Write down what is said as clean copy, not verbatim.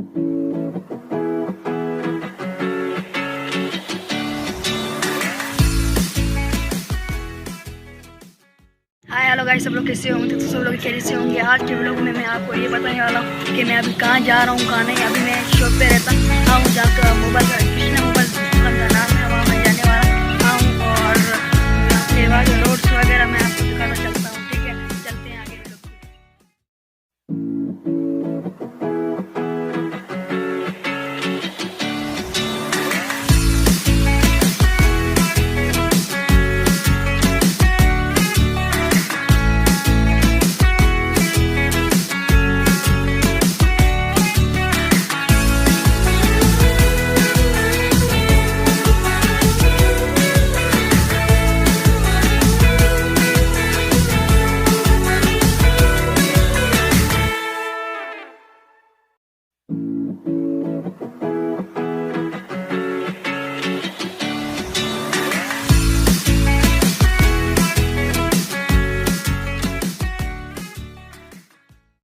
Hi hello guys, सब लोग कैसे होंगे? तो सब लोग खेल से होंगे। आज के व्लॉग में मैं आपको ये बताने वाला हूँ कि मैं अभी कहाँ जा रहा हूँ, कहाँ नहीं। अभी मैं शॉप पे रहता हूँ, जाकर मोबाइल